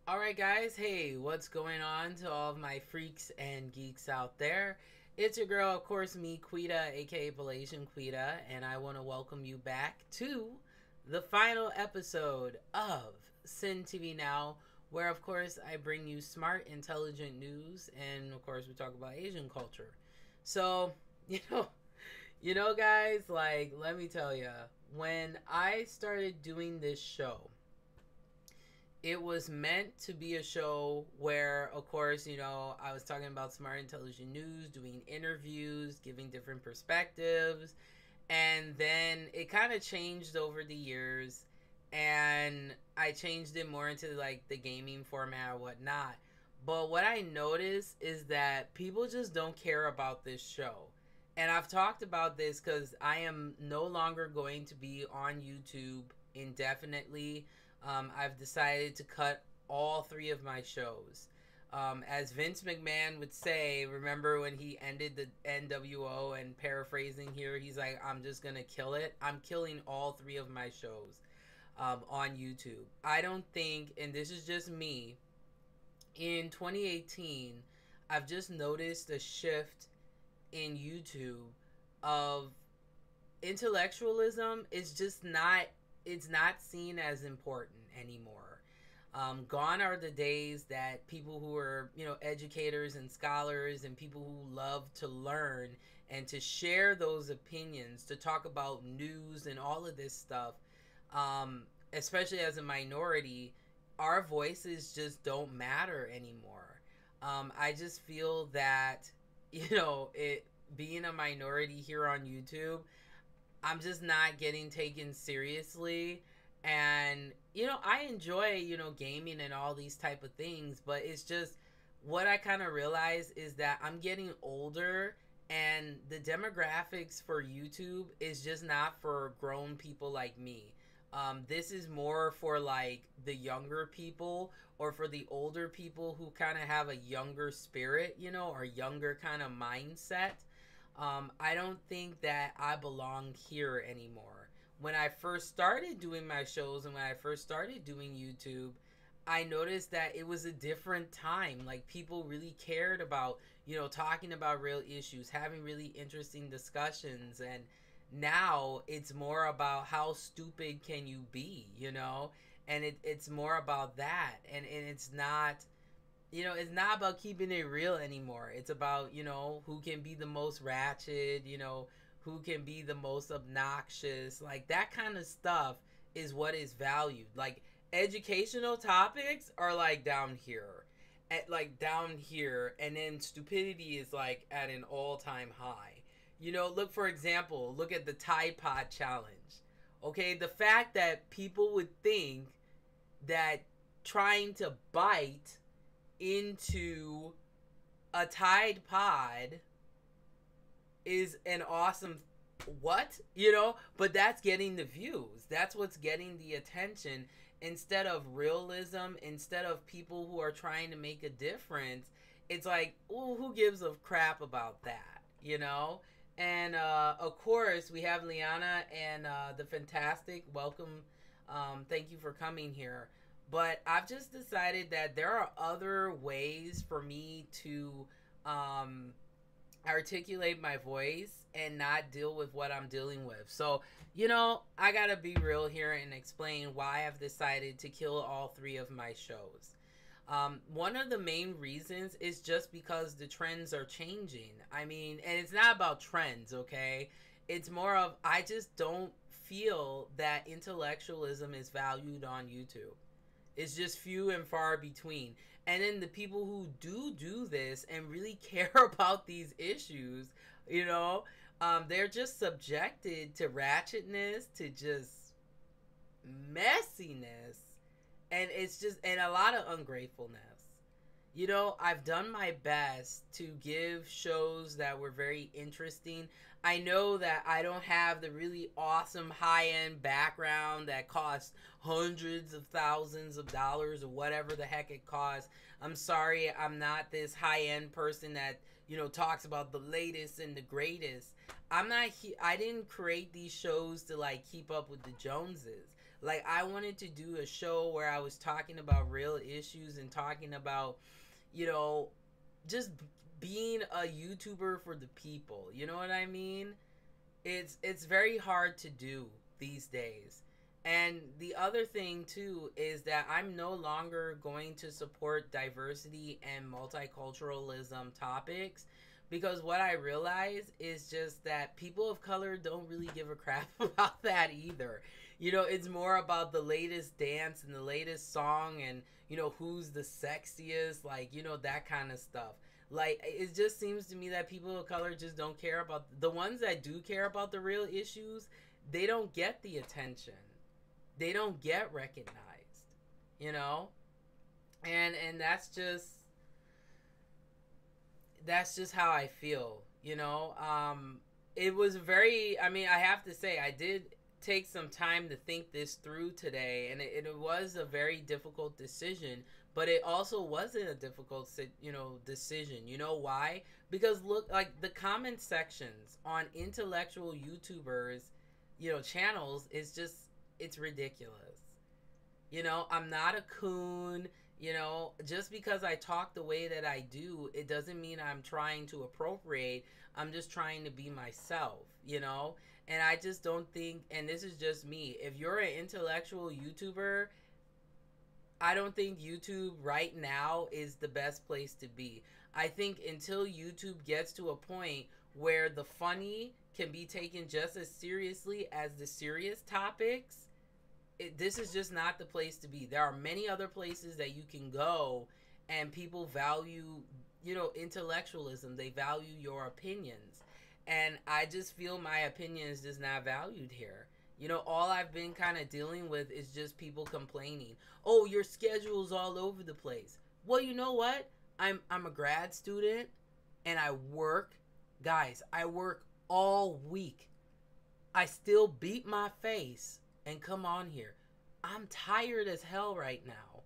Alright guys, hey, what's going on to all of my freaks and geeks out there? It's your girl, of course, me, Quita, aka Palatian Quita, and I want to welcome you back to the final episode of SINTVNOW, where of course I bring you smart, intelligent news, and of course we talk about Asian culture. So, guys, like, let me tell you, when I started doing this show, it was meant to be a show where, of course, I was talking about smart, intelligent news, doing interviews, giving different perspectives. And then it kind of changed over the years. And I changed it more into like the gaming format or whatnot. But what I noticed is that people just don't care about this show. And I've talked about this because I am no longer going to be on YouTube indefinitely. I've decided to cut all three of my shows. As Vince McMahon would say, remember when he ended the NWO, and paraphrasing here, he's like, I'm just going to kill it. I'm killing all three of my shows on YouTube. I don't think, and this is just me, in 2018, I've just noticed a shift in YouTube of intellectualism is just not, it's not seen as important anymore. Gone are the days that people who are, educators and scholars and people who love to learn and to share those opinions, to talk about news and all of this stuff, especially as a minority, our voices just don't matter anymore. I just feel that, it being a minority here on YouTube, I'm just not getting taken seriously. And, I enjoy, gaming and all these type of things, but it's just what I kind of realize is that I'm getting older and the demographics for YouTube is just not for grown people like me. This is more for like the younger people or for the older people who kind of have a younger spirit, or younger kind of mindset. I don't think that I belong here anymore. When I first started doing my shows and when I first started doing YouTube, I noticed that it was a different time. Like, people really cared about, talking about real issues, having really interesting discussions. And now it's more about how stupid can you be, And it's more about that. And it's not, it's not about keeping it real anymore. It's about, who can be the most ratchet, who can be the most obnoxious. Like, that kind of stuff is what is valued. Like, educational topics are like down here. Down here, and then stupidity is like at an all-time high. Look, for example, look at the Tide Pod challenge. Okay, the fact that people would think that trying to bite into a Tide Pod is an awesome what, but that's getting the views. That's what's getting the attention. Instead of realism, instead of people who are trying to make a difference, it's like, oh, who gives a crap about that, And of course we have Liana and the Fantastic. Welcome. Thank you for coming here. But I've just decided that there are other ways for me to articulate my voice and not deal with what I'm dealing with. So, I gotta be real here and explain why I've decided to kill all three of my shows. One of the main reasons is just because the trends are changing. I mean, and it's not about trends, okay? It's more of, I just don't feel that intellectualism is valued on YouTube. It's just few and far between. And then the people who do this and really care about these issues, they're just subjected to ratchetness, to just messiness. And it's just, and a lot of ungratefulness. I've done my best to give shows that were very interesting. I know that I don't have the really awesome high-end background that costs hundreds of thousands of dollars or whatever the heck it costs. I'm sorry, I'm not this high-end person that, talks about the latest and the greatest. I didn't create these shows to, like, keep up with the Joneses. Like, I wanted to do a show where I was talking about real issues and talking about, you know, just being a YouTuber for the people. You know what I mean? It's very hard to do these days. And the other thing too is that I'm no longer going to support diversity and multiculturalism topics, because what I realize is just that people of color don't really give a crap about that either. You know, it's more about the latest dance and the latest song and, you know, who's the sexiest, like, you know, that kind of stuff. Like, it just seems to me that people of color just don't care about the ones that do care about the real issues. They don't get the attention. They don't get recognized, you know? And that's just how I feel, you know? It was very, I mean, I have to say, I did take some time to think this through today, and it was a very difficult decision, but it also wasn't a difficult, you know, decision. You know why? Because look, like, the comment sections on intellectual YouTubers, you know, channels is just, it's ridiculous. You know, I'm not a coon. You know, just because I talk the way that I do, it doesn't mean I'm trying to appropriate. I'm just trying to be myself, you know? And I just don't think, and this is just me, if you're an intellectual YouTuber, I don't think YouTube right now is the best place to be. I think until YouTube gets to a point where the funny can be taken just as seriously as the serious topics, this is just not the place to be. There are many other places that you can go, and people value, you know, intellectualism. They value your opinions. And I just feel my opinion is just not valued here. You know, all I've been kind of dealing with is just people complaining. Oh, your schedule's all over the place. Well, you know what? I'm a grad student and I work. Guys, I work all week. I still beat my face and come on here. I'm tired as hell right now.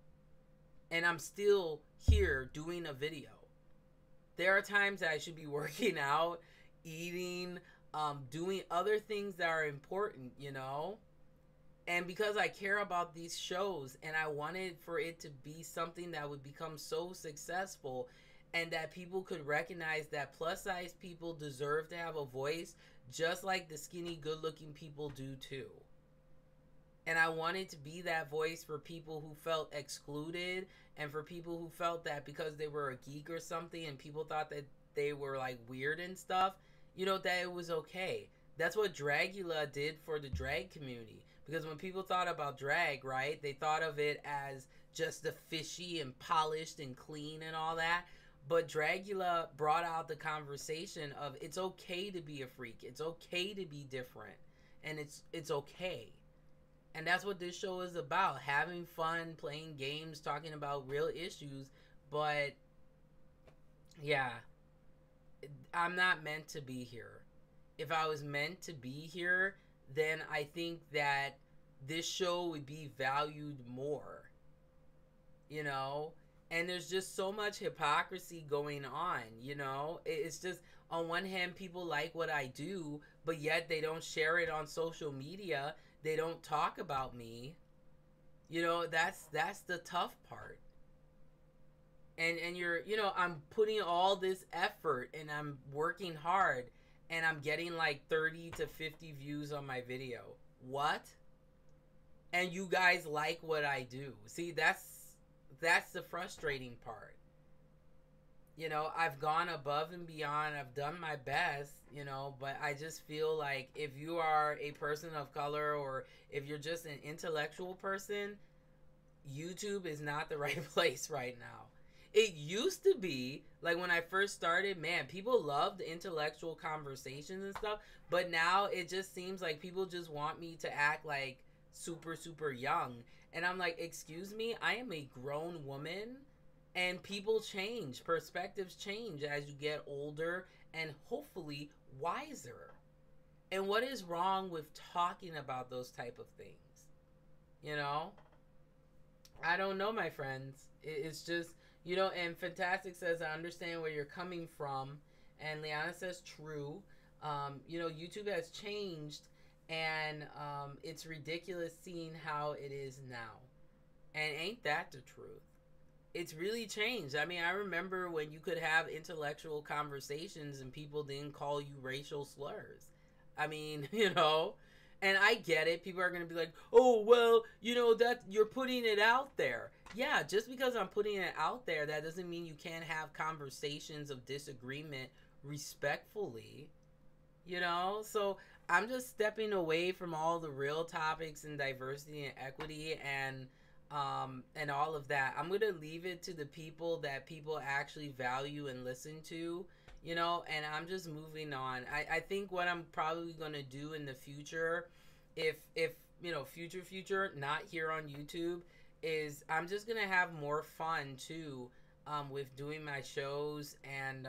And I'm still here doing a video. There are times that I should be working out, eating, doing other things that are important, you know? And because I care about these shows and I wanted for it to be something that would become so successful and that people could recognize that plus size people deserve to have a voice just like the skinny good looking people do too. And I wanted to be that voice for people who felt excluded and for people who felt that because they were a geek or something and people thought that they were like weird and stuff, you know, that it was okay. That's what Dragula did for the drag community. Because when people thought about drag, right, they thought of it as just the fishy and polished and clean and all that. But Dragula brought out the conversation of it's okay to be a freak. It's okay to be different. And it's okay. And that's what this show is about. Having fun, playing games, talking about real issues. But, yeah, I'm not meant to be here. If I was meant to be here, then I think that this show would be valued more. You know? And there's just so much hypocrisy going on, you know? It's just, on one hand, people like what I do, but yet they don't share it on social media. They don't talk about me. You know, that's the tough part. And you're, you know, I'm putting all this effort and I'm working hard and I'm getting like 30 to 50 views on my video. What? And you guys like what I do. See, that's the frustrating part. You know, I've gone above and beyond. I've done my best, you know, but I just feel like if you are a person of color or if you're just an intellectual person, YouTube is not the right place right now. It used to be, like when I first started, man, people loved intellectual conversations and stuff, but now it just seems like people just want me to act like super, super young. And I'm like, excuse me, I am a grown woman. And people change, perspectives change as you get older and hopefully wiser. And what is wrong with talking about those type of things? You know? I don't know, my friends. It's just, you know, and Fantastic says, I understand where you're coming from. And Liana says, true. You know, YouTube has changed. And it's ridiculous seeing how it is now. And ain't that the truth? It's really changed. I mean, I remember when you could have intellectual conversations and people didn't call you racial slurs. I mean, and I get it. People are going to be like, "Oh, well, that you're putting it out there." Yeah, just because I'm putting it out there, that doesn't mean you can't have conversations of disagreement respectfully. So I'm just stepping away from all the real topics and diversity and equity and all of that. I'm gonna leave it to the people that people actually value and listen to, and I'm just moving on. I think what I'm probably gonna do in the future, if future, not here on YouTube, is I'm just gonna have more fun too, with doing my shows and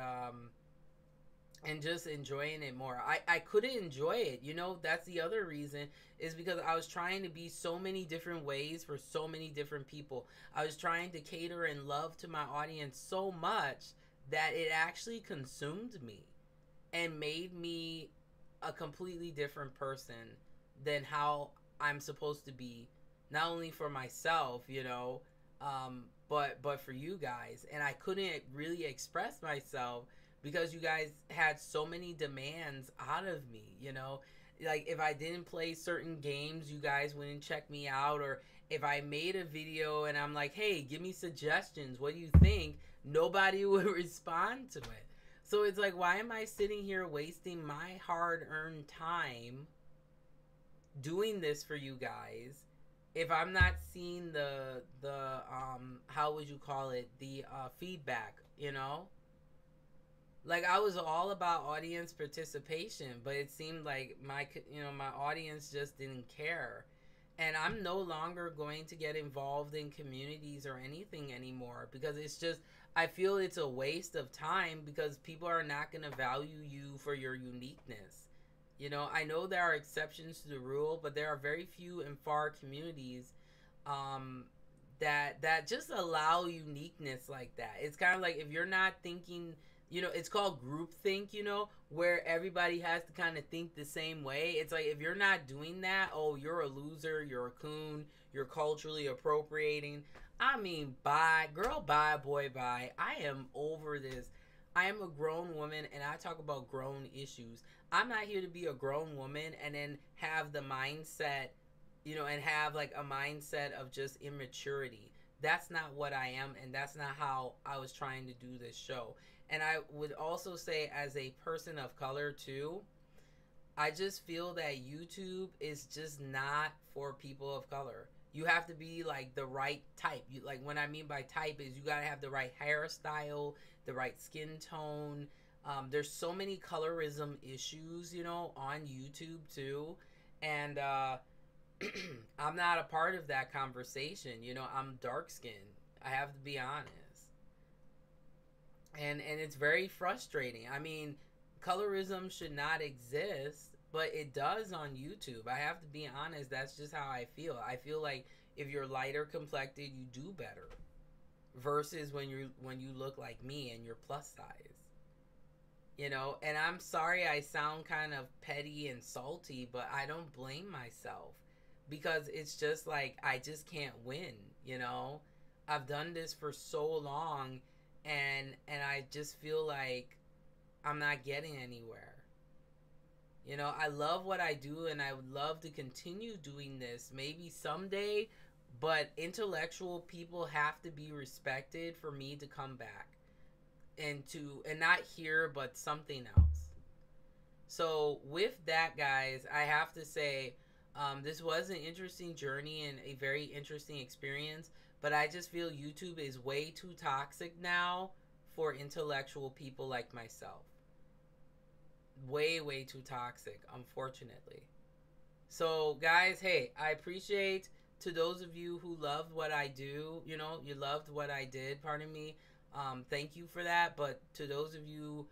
just enjoying it more. I couldn't enjoy it. That's the other reason, is because I was trying to be so many different ways for so many different people. I was trying to cater and love to my audience so much that it actually consumed me and made me a completely different person than how I'm supposed to be, not only for myself, but for you guys. And I couldn't really express myself because you guys had so many demands out of me. Like, if I didn't play certain games, you guys wouldn't check me out. Or if I made a video and I'm like, hey, give me suggestions, what do you think? Nobody would respond to it. So it's like, why am I sitting here wasting my hard-earned time doing this for you guys if I'm not seeing the how would you call it, the feedback? Like, I was all about audience participation, but it seemed like my audience just didn't care. And I'm no longer going to get involved in communities or anything anymore, because it's just, I feel it's a waste of time, because people are not going to value you for your uniqueness. I know there are exceptions to the rule, but there are very few and far communities um, that just allow uniqueness like that. It's kind of like, if you're not thinking, it's called groupthink, where everybody has to kind of think the same way. It's like, if you're not doing that, oh, you're a loser, you're a coon, you're culturally appropriating. I mean, bye, girl, bye, boy, bye. I am over this. I am a grown woman and I talk about grown issues. I'm not here to be a grown woman and then have the mindset, and have like a mindset of just immaturity. That's not what I am, and that's not how I was trying to do this show. And I would also say, as a person of color too, I just feel that YouTube is just not for people of color. You have to be like the right type. Like, what I mean by type is, you gotta have the right hairstyle, the right skin tone. There's so many colorism issues, on YouTube too, and I'm not a part of that conversation. I'm dark skinned. I have to be honest, and it's very frustrating. I mean, colorism should not exist, but it does on YouTube. I have to be honest. That's just how I feel. I feel like if you're lighter complected, you do better, versus when you look like me and you're plus size. And I'm sorry I sound kind of petty and salty, but I don't blame myself, because it's just like, I just can't win. I've done this for so long, and I just feel like I'm not getting anywhere. I love what I do, and I would love to continue doing this maybe someday, but intellectual people have to be respected for me to come back and not here, but something else. So with that, guys, I have to say, this was an interesting journey and a very interesting experience, but I just feel YouTube is way too toxic now for intellectual people like myself. Way, way too toxic, unfortunately. So, guys, hey, I appreciate, to those of you who loved what I do, you loved what I did, pardon me. Thank you for that. But to those of you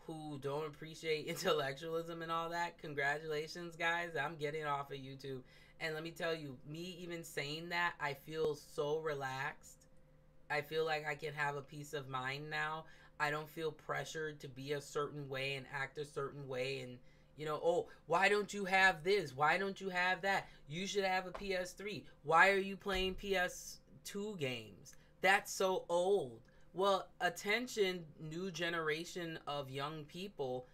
who don't appreciate intellectualism and all that, congratulations, guys. I'm getting off of YouTube. And let me tell you, me even saying that, I feel so relaxed. I feel like I can have a peace of mind now. I don't feel pressured to be a certain way and act a certain way and You know, oh, why don't you have this? Why don't you have that? You should have a PS3. Why are you playing PS2 games? That's so old. Well, attention, new generation of young people,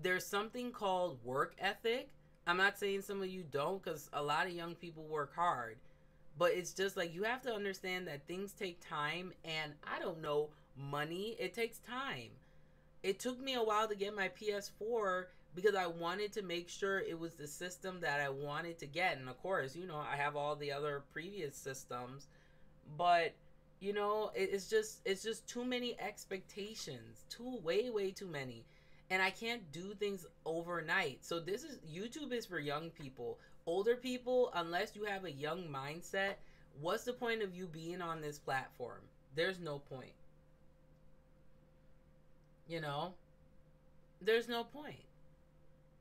there's something called work ethic. I'm not saying some of you don't, because a lot of young people work hard. But it's just like you have to understand that things take time, and I don't know, money, it takes time. It took me a while to get my PS4 because I wanted to make sure it was the system that I wanted to get. And of course, you know, I have all the other previous systems, but you know, it's just too many expectations. Way too many. And I can't do things overnight. So this is YouTube is for young people. Older people, unless you have a young mindset, what's the point of you being on this platform? There's no point. You know? There's no point.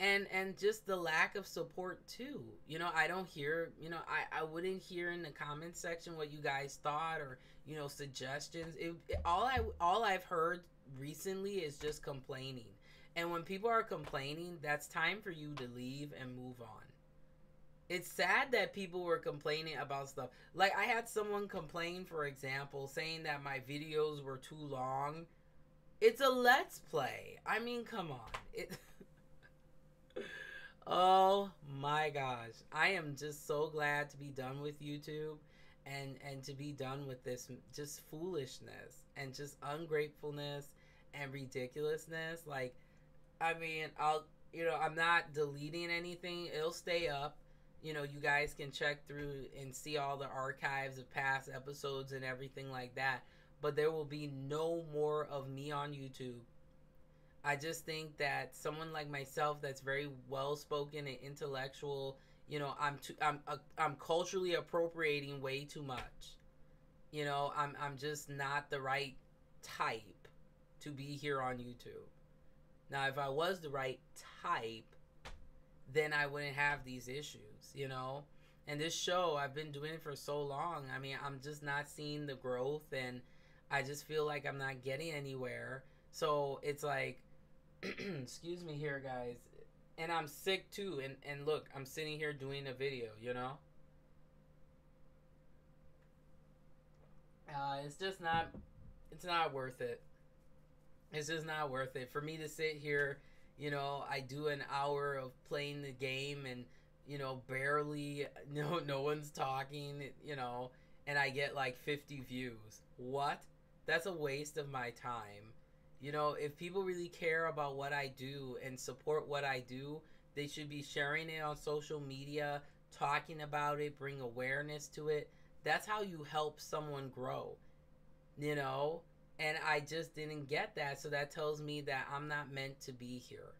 And just the lack of support too. You know, I don't hear, you know, I wouldn't hear in the comment section what you guys thought, or you know, suggestions. All I've heard recently is just complaining. And when people are complaining, that's time for you to leave and move on. It's sad that people were complaining about stuff. Like, I had someone complain, for example, saying that my videos were too long. It's a let's play. I mean, come on. Oh my gosh. I am just so glad to be done with YouTube, and to be done with this just foolishness and just ungratefulness and ridiculousness. Like, I mean, I'm not deleting anything. It'll stay up. You know, you guys can check through and see all the archives of past episodes and everything like that. But there will be no more of me on YouTube. I just think that someone like myself, that's very well spoken and intellectual, you know, I'm culturally appropriating way too much. You know, I'm just not the right type to be here on YouTube. Now, if I was the right type, then I wouldn't have these issues, you know? And this show, I've been doing it for so long. I mean, I'm just not seeing the growth, and I just feel like I'm not getting anywhere. So it's like, excuse me here, guys. And I'm sick too. And look, I'm sitting here doing a video, you know? It's just not, it's not worth it. It's just not worth it for me to sit here. You know, I do an hour of playing the game, and you know, barely, no one's talking, you know, and I get like 50 views. What? That's a waste of my time. You know, if people really care about what I do and support what I do, they should be sharing it on social media, talking about it, bring awareness to it. That's how you help someone grow, you know? And I just didn't get that, so that tells me that I'm not meant to be here.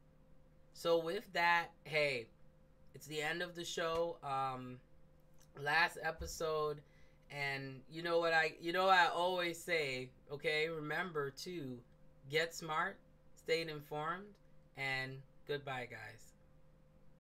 So with that, hey, it's the end of the show. Last episode, and you know what I always say, okay? Remember to get smart, stay informed, and goodbye, guys.